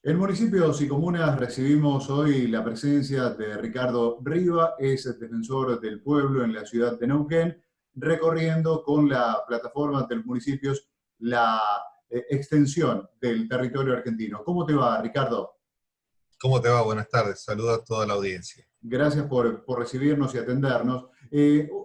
En municipios y comunas recibimos hoy la presencia de Ricardo Riva, es el defensor del pueblo en la ciudad de Neuquén, recorriendo con la plataforma de los municipios la extensión del territorio argentino. ¿Cómo te va, Ricardo? ¿Cómo te va? Buenas tardes. Saludos a toda la audiencia. Gracias por recibirnos y atendernos.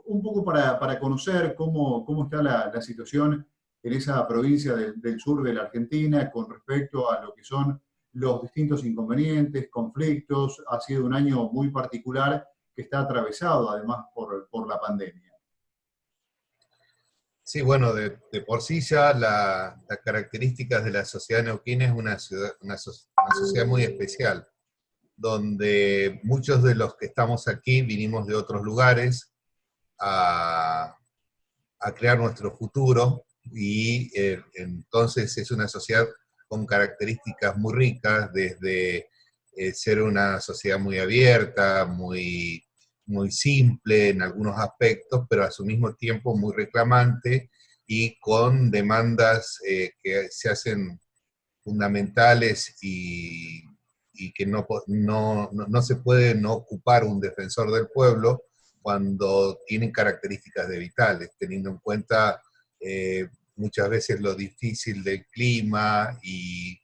Un poco para conocer cómo está la situación en esa provincia del sur de la Argentina con respecto a lo que son los distintos inconvenientes, conflictos. Ha sido un año muy particular que está atravesado además por la pandemia. Sí, bueno, de por sí ya las características de la sociedad neuquina es una sociedad muy especial, donde muchos de los que estamos aquí vinimos de otros lugares a, a crear nuestro futuro y entonces es una sociedad con características muy ricas, desde ser una sociedad muy abierta, muy simple en algunos aspectos, pero a su mismo tiempo muy reclamante y con demandas que se hacen fundamentales y que no se puede no ocupar un defensor del pueblo cuando tienen características de vitales, teniendo en cuenta muchas veces lo difícil del clima y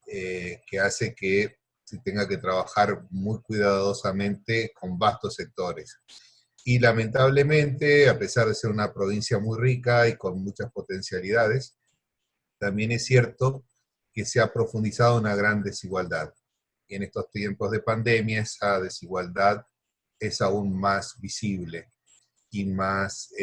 que hace que se tenga que trabajar muy cuidadosamente con vastos sectores. Y lamentablemente, a pesar de ser una provincia muy rica y con muchas potencialidades, también es cierto que se ha profundizado una gran desigualdad. Y en estos tiempos de pandemia esa desigualdad es aún más visible y más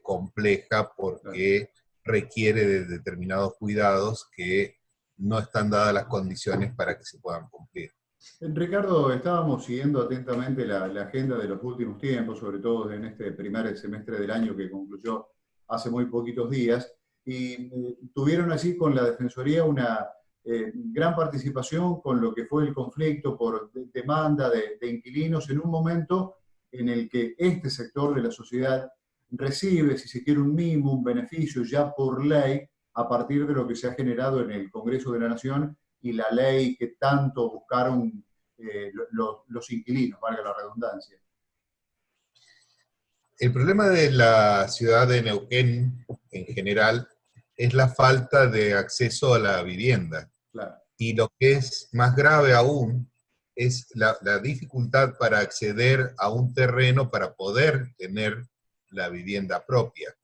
compleja porque requiere de determinados cuidados que no están dadas las condiciones para que se puedan cumplir. Ricardo, estábamos siguiendo atentamente la agenda de los últimos tiempos, sobre todo en este primer semestre del año que concluyó hace muy poquitos días, y tuvieron así con la Defensoría una gran participación con lo que fue el conflicto por demanda de inquilinos en un momento en el que este sector de la sociedad recibe, si se quiere, un mimo, un beneficio ya por ley a partir de lo que se ha generado en el Congreso de la Nación y la ley que tanto buscaron los inquilinos, valga la redundancia. El problema de la ciudad de Neuquén en general es la falta de acceso a la vivienda. Claro. Y lo que es más grave aún es la dificultad para acceder a un terreno para poder tener la vivienda propia.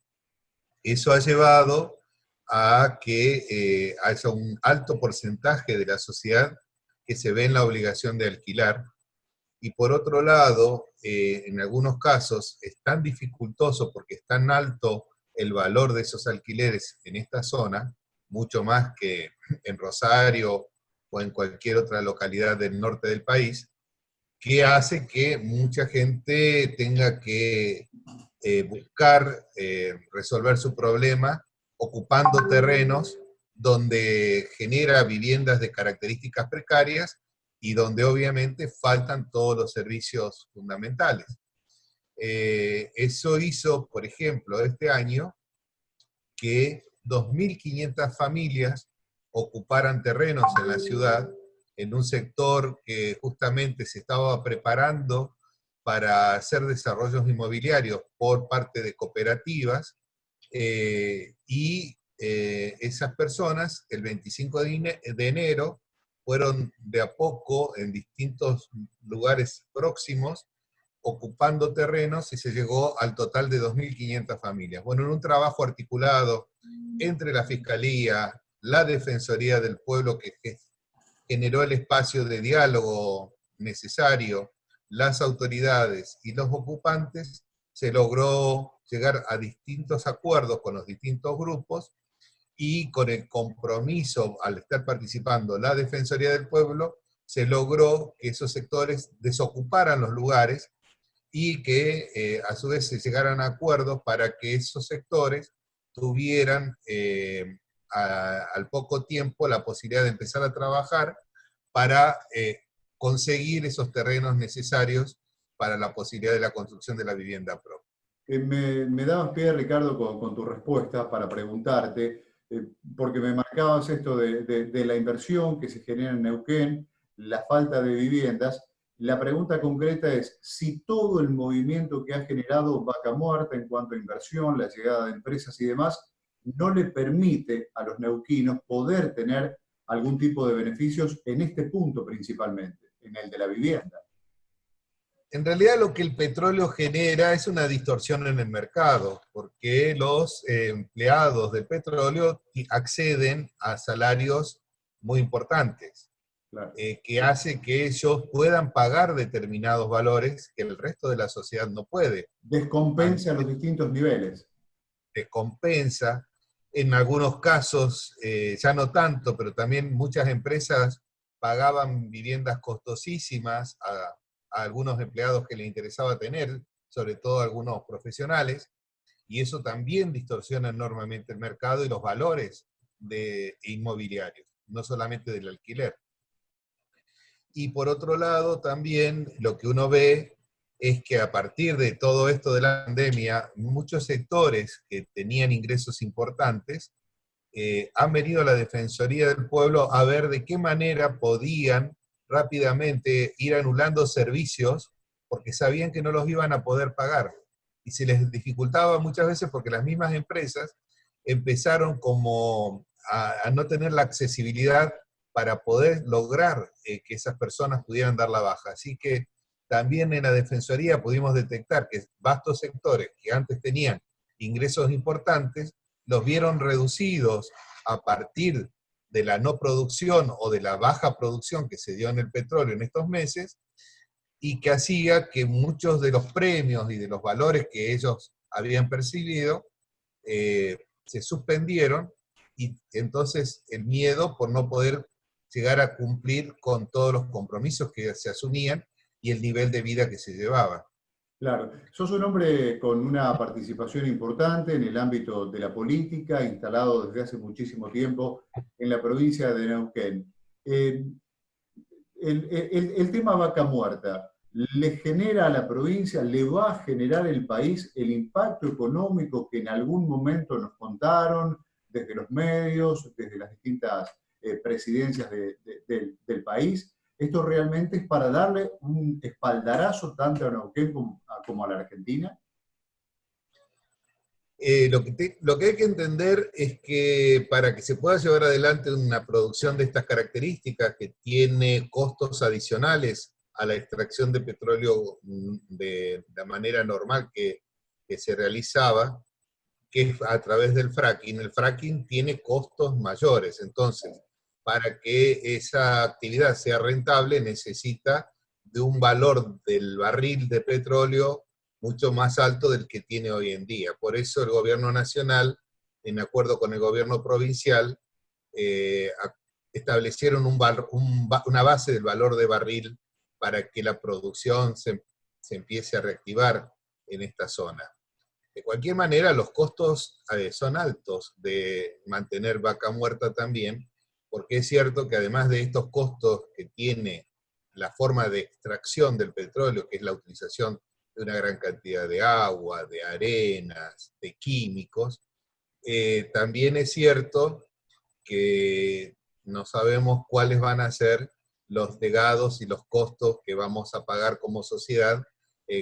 Eso ha llevado a que haya un alto porcentaje de la sociedad que se ve en la obligación de alquilar, y por otro lado, en algunos casos es tan dificultoso porque es tan alto el valor de esos alquileres en esta zona, mucho más que en Rosario o en cualquier otra localidad del norte del país, que hace que mucha gente tenga que buscar resolver su problema ocupando terrenos donde genera viviendas de características precarias y donde obviamente faltan todos los servicios fundamentales. Eso hizo, por ejemplo, este año que 2.500 familias ocuparan terrenos en la ciudad, en un sector que justamente se estaba preparando para hacer desarrollos inmobiliarios por parte de cooperativas, esas personas, el 25 de enero, fueron de a poco en distintos lugares próximos ocupando terrenos y se llegó al total de 2.500 familias. Bueno, en un trabajo articulado entre la Fiscalía, la Defensoría del Pueblo que generó el espacio de diálogo necesario, las autoridades y los ocupantes, se logró llegar a distintos acuerdos con los distintos grupos y con el compromiso, al estar participando la Defensoría del Pueblo, se logró que esos sectores desocuparan los lugares y que a su vez se llegaran a acuerdos para que esos sectores tuvieran al poco tiempo la posibilidad de empezar a trabajar para conseguir esos terrenos necesarios para la posibilidad de la construcción de la vivienda propia. Me dabas pie, Ricardo, con tu respuesta para preguntarte. porque me marcabas esto de la inversión que se genera en Neuquén, la falta de viviendas. La pregunta concreta es si todo el movimiento que ha generado Vaca Muerta en cuanto a inversión, la llegada de empresas y demás, no le permite a los neuquinos poder tener algún tipo de beneficios en este punto principalmente, en el de la vivienda. En realidad lo que el petróleo genera es una distorsión en el mercado, porque los empleados del petróleo acceden a salarios muy importantes, Claro. que hace que ellos puedan pagar determinados valores que el resto de la sociedad no puede. Descompensa los distintos niveles. Compensa, en algunos casos ya no tanto, pero también muchas empresas pagaban viviendas costosísimas a algunos empleados que les interesaba tener, sobre todo a algunos profesionales, y eso también distorsiona enormemente el mercado y los valores inmobiliarios, no solamente del alquiler. Y por otro lado, también lo que uno ve es que a partir de todo esto de la pandemia, muchos sectores que tenían ingresos importantes han venido a la Defensoría del Pueblo a ver de qué manera podían rápidamente ir anulando servicios porque sabían que no los iban a poder pagar. Y se les dificultaba muchas veces porque las mismas empresas empezaron como a no tener la accesibilidad para poder lograr que esas personas pudieran dar la baja. Así que también en la Defensoría pudimos detectar que vastos sectores que antes tenían ingresos importantes, los vieron reducidos a partir de la no producción o de la baja producción que se dio en el petróleo en estos meses, y que hacía que muchos de los premios y de los valores que ellos habían percibido se suspendieron, y entonces el miedo por no poder llegar a cumplir con todos los compromisos que se asumían y el nivel de vida que se llevaba. Claro, sos un hombre con una participación importante en el ámbito de la política, instalado desde hace muchísimo tiempo en la provincia de Neuquén. Eh, el tema Vaca Muerta, ¿le genera a la provincia, le va a generar el país el impacto económico que en algún momento nos contaron desde los medios, desde las distintas presidencias del país? ¿Esto realmente es para darle un espaldarazo tanto a Neuquén como a la Argentina? Lo que hay que entender es que para que se pueda llevar adelante una producción de estas características que tiene costos adicionales a la extracción de petróleo de la manera normal que se realizaba, que es a través del fracking. El fracking tiene costos mayores, entonces, para que esa actividad sea rentable necesita de un valor del barril de petróleo mucho más alto del que tiene hoy en día. Por eso el gobierno nacional, en acuerdo con el gobierno provincial, eh, establecieron una base del valor de barril para que la producción se empiece a reactivar en esta zona. De cualquier manera, los costos son altos de mantener Vaca Muerta también, porque es cierto que además de estos costos que tiene la forma de extracción del petróleo, que es la utilización de una gran cantidad de agua, de arenas, de químicos, también es cierto que no sabemos cuáles van a ser los legados y los costos que vamos a pagar como sociedad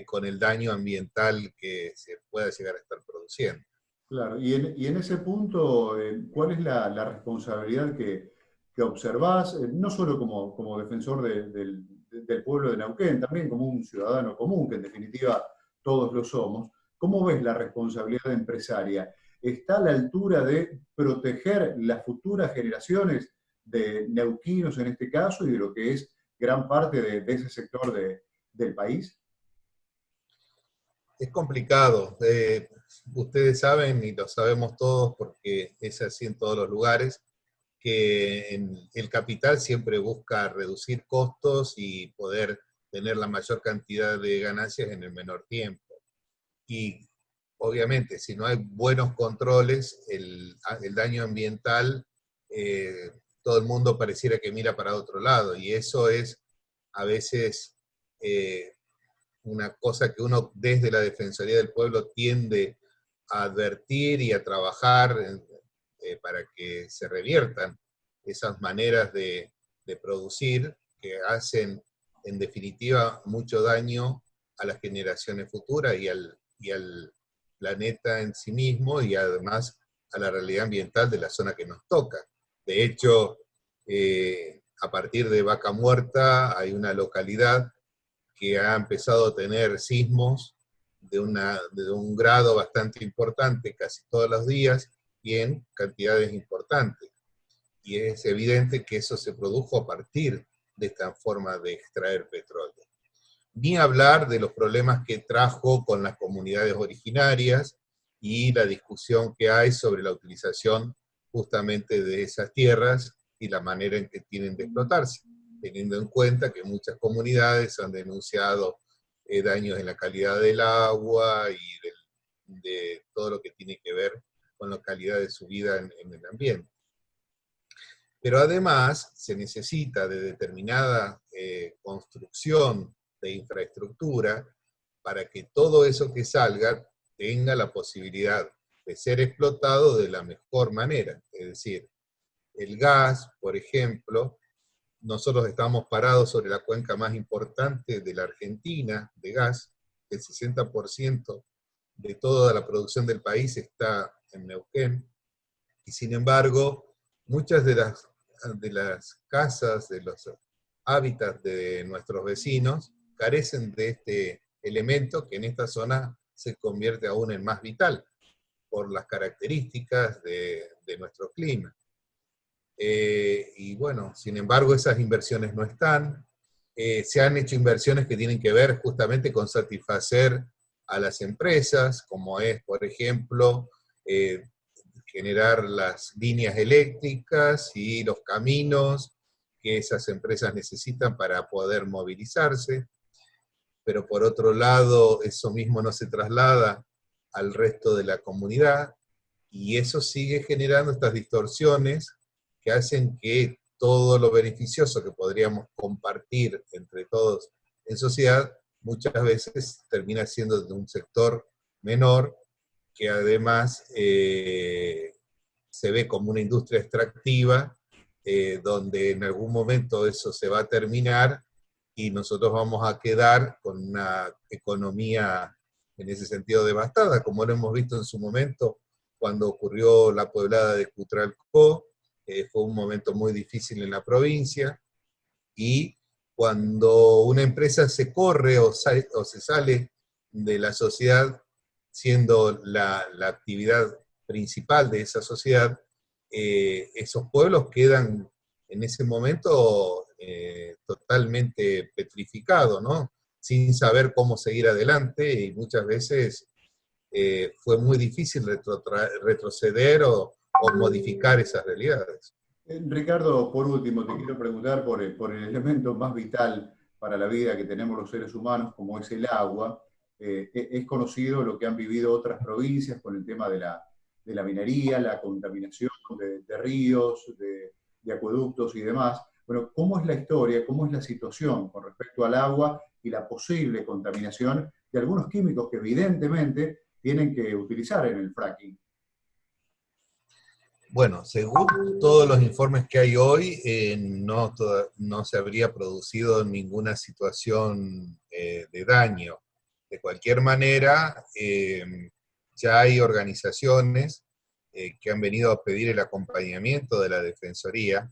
con el daño ambiental que se pueda llegar a estar produciendo. Claro, y en ese punto, ¿cuál es la responsabilidad que observás, no solo como defensor del pueblo de Neuquén, también como un ciudadano común, que en definitiva todos lo somos? ¿Cómo ves la responsabilidad empresaria? ¿Está a la altura de proteger las futuras generaciones de neuquinos en este caso y de lo que es gran parte de ese sector del país? Es complicado. Ustedes saben, y lo sabemos todos porque es así en todos los lugares, que el capital siempre busca reducir costos y poder tener la mayor cantidad de ganancias en el menor tiempo. Y obviamente, si no hay buenos controles, el daño ambiental, todo el mundo pareciera que mira para otro lado, y eso es a veces una cosa que uno desde la Defensoría del Pueblo tiende a advertir y a trabajar para que se reviertan esas maneras de producir que hacen en definitiva mucho daño a las generaciones futuras y al planeta en sí mismo, y además a la realidad ambiental de la zona que nos toca. De hecho, a partir de Vaca Muerta hay una localidad que ha empezado a tener sismos de un grado bastante importante casi todos los días y en cantidades importantes. Y es evidente que eso se produjo a partir de esta forma de extraer petróleo. Ni hablar de los problemas que trajo con las comunidades originarias y la discusión que hay sobre la utilización justamente de esas tierras y la manera en que tienen de explotarse, teniendo en cuenta que muchas comunidades han denunciado daños en la calidad del agua y de todo lo que tiene que ver con la calidad de su vida en el ambiente. Pero además se necesita de determinada construcción de infraestructura para que todo eso que salga tenga la posibilidad de ser explotado de la mejor manera. Es decir, el gas, por ejemplo, nosotros estamos parados sobre la cuenca más importante de la Argentina de gas. El 60% de toda la producción del país está en Neuquén, y sin embargo, muchas de las casas, de los hábitats de nuestros vecinos, carecen de este elemento que en esta zona se convierte aún en más vital, por las características de nuestro clima. Y bueno, sin embargo, esas inversiones no están. Se han hecho inversiones que tienen que ver justamente con satisfacer a las empresas, como es, por ejemplo, generar las líneas eléctricas y los caminos que esas empresas necesitan para poder movilizarse, pero por otro lado, eso mismo no se traslada al resto de la comunidad, y eso sigue generando estas distorsiones que hacen que todo lo beneficioso que podríamos compartir entre todos en sociedad, muchas veces termina siendo de un sector menor, que además se ve como una industria extractiva, donde en algún momento eso se va a terminar y nosotros vamos a quedar con una economía en ese sentido devastada, como lo hemos visto en su momento cuando ocurrió la pueblada de Cutralcó. Fue un momento muy difícil en la provincia, y cuando una empresa se corre o se sale de la sociedad, siendo la actividad principal de esa sociedad, esos pueblos quedan en ese momento totalmente petrificados, ¿no? Sin saber cómo seguir adelante, y muchas veces fue muy difícil retroceder o modificar esas realidades. Ricardo, por último, te quiero preguntar por el elemento más vital para la vida que tenemos los seres humanos, como es el agua. Es conocido lo que han vivido otras provincias con el tema de la minería, la contaminación de ríos, de acueductos y demás. Bueno, ¿cómo es la historia, cómo es la situación con respecto al agua y la posible contaminación de algunos químicos que evidentemente tienen que utilizar en el fracking? Bueno, según todos los informes que hay hoy, no se habría producido ninguna situación de daño. De cualquier manera, ya hay organizaciones que han venido a pedir el acompañamiento de la Defensoría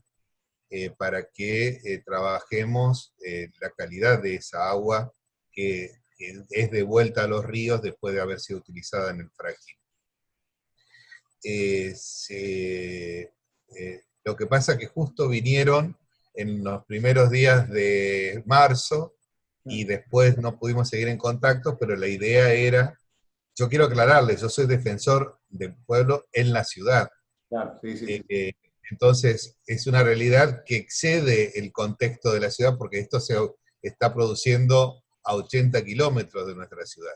para que trabajemos la calidad de esa agua que es devuelta a los ríos después de haber sido utilizada en el fracking. Lo que pasa es que justo vinieron en los primeros días de marzo y después no pudimos seguir en contacto, pero la idea era, yo quiero aclararles, yo soy defensor del pueblo en la ciudad. Claro, sí, sí, sí. Entonces, es una realidad que excede el contexto de la ciudad, porque esto se está produciendo a 80 kilómetros de nuestra ciudad.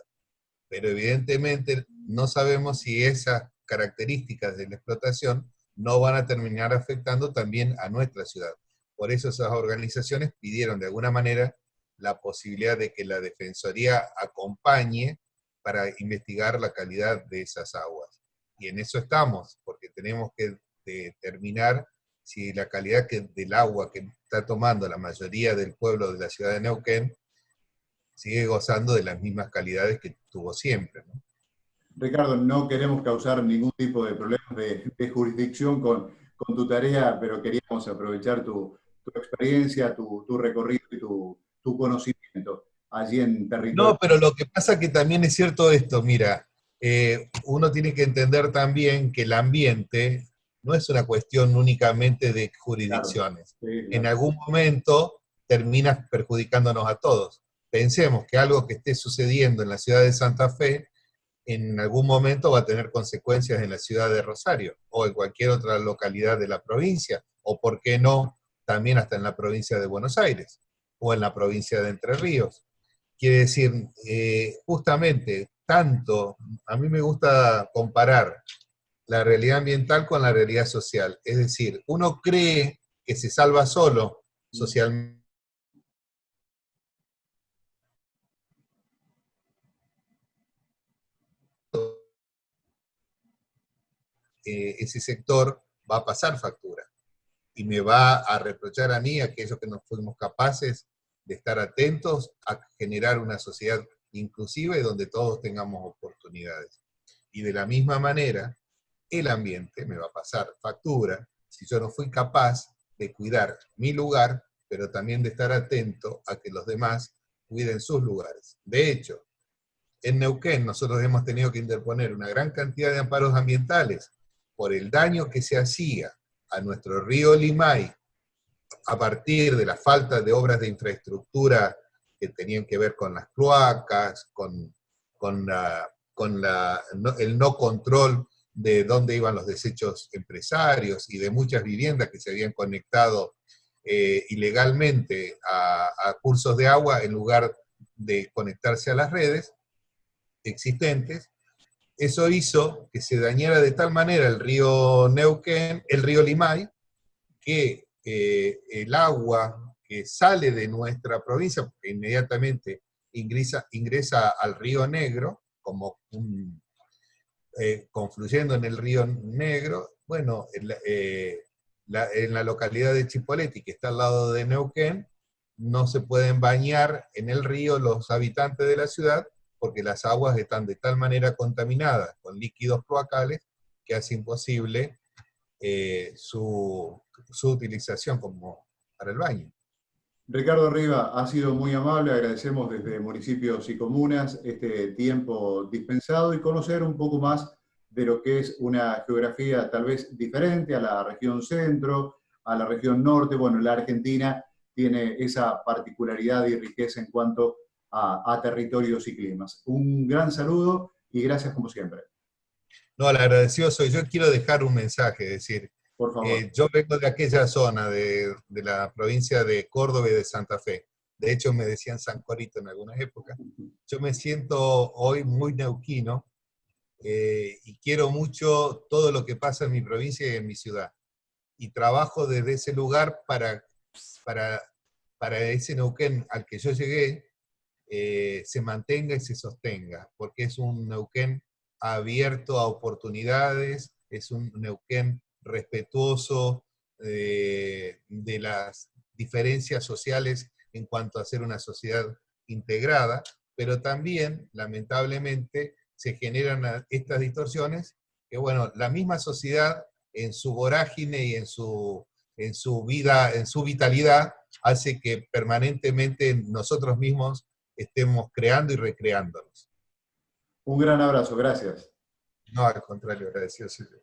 Pero evidentemente no sabemos si esas características de la explotación no van a terminar afectando también a nuestra ciudad. Por eso esas organizaciones pidieron de alguna manera la posibilidad de que la Defensoría acompañe para investigar la calidad de esas aguas. Y en eso estamos, porque tenemos que determinar si la calidad del agua que está tomando la mayoría del pueblo de la ciudad de Neuquén sigue gozando de las mismas calidades que tuvo siempre, ¿no? Ricardo, no queremos causar ningún tipo de problemas de jurisdicción con tu tarea, pero queríamos aprovechar tu experiencia, tu recorrido y tu conocimiento allí en territorio. No, pero lo que pasa que también es cierto esto, mira, uno tiene que entender también que el ambiente no es una cuestión únicamente de Claro, jurisdicciones. sí, En claro. algún momento termina perjudicándonos a todos. Pensemos que algo que esté sucediendo en la ciudad de Santa Fe, en algún momento va a tener consecuencias en la ciudad de Rosario o en cualquier otra localidad de la provincia, o por qué no, también hasta en la provincia de Buenos Aires o en la provincia de Entre Ríos. Quiere decir, justamente, tanto, a mí me gusta comparar la realidad ambiental con la realidad social. Es decir, uno cree que se salva solo socialmente ese sector va a pasar factura y me va a reprochar a mí, aquellos que no fuimos capaces de estar atentos a generar una sociedad inclusiva y donde todos tengamos oportunidades. Y de la misma manera, el ambiente me va a pasar factura si yo no fui capaz de cuidar mi lugar, pero también de estar atento a que los demás cuiden sus lugares. De hecho, en Neuquén nosotros hemos tenido que interponer una gran cantidad de amparos ambientales por el daño que se hacía a nuestro río Limay a partir de la falta de obras de infraestructura que tenían que ver con las cloacas, el no control de dónde iban los desechos empresarios y de muchas viviendas que se habían conectado ilegalmente a cursos de agua en lugar de conectarse a las redes existentes. Eso hizo que se dañara de tal manera el río Neuquén, el río Limay, que el agua que sale de nuestra provincia, porque inmediatamente ingresa al río Negro, como confluyendo en el río Negro, bueno, en la localidad de Chipoleti, que está al lado de Neuquén, no se pueden bañar en el río los habitantes de la ciudad, porque las aguas están de tal manera contaminadas con líquidos cloacales que hace imposible su utilización como para el baño. Ricardo Riva, ha sido muy amable, agradecemos desde municipios y comunas este tiempo dispensado y conocer un poco más de lo que es una geografía tal vez diferente a la región centro, a la región norte. Bueno, la Argentina tiene esa particularidad y riqueza en cuanto a territorios y climas. Un gran saludo y gracias como siempre. No, el agradecido soy yo. Quiero dejar un mensaje, es decir, Por favor. yo vengo de aquella zona de la provincia de Córdoba y de Santa Fe. De hecho, me decían San Corito en algunas épocas. Yo me siento hoy muy neuquino y quiero mucho todo lo que pasa en mi provincia y en mi ciudad. Y trabajo desde ese lugar para, para ese Neuquén al que yo llegué se mantenga y se sostenga, porque es un Neuquén abierto a oportunidades, es un Neuquén respetuoso de las diferencias sociales en cuanto a ser una sociedad integrada, pero también, lamentablemente, se generan estas distorsiones que, bueno, la misma sociedad en su vorágine y en su vida, en su vitalidad, hace que permanentemente nosotros mismos estemos creando y recreándonos. Un gran abrazo, gracias. No, al contrario, agradecido soy yo.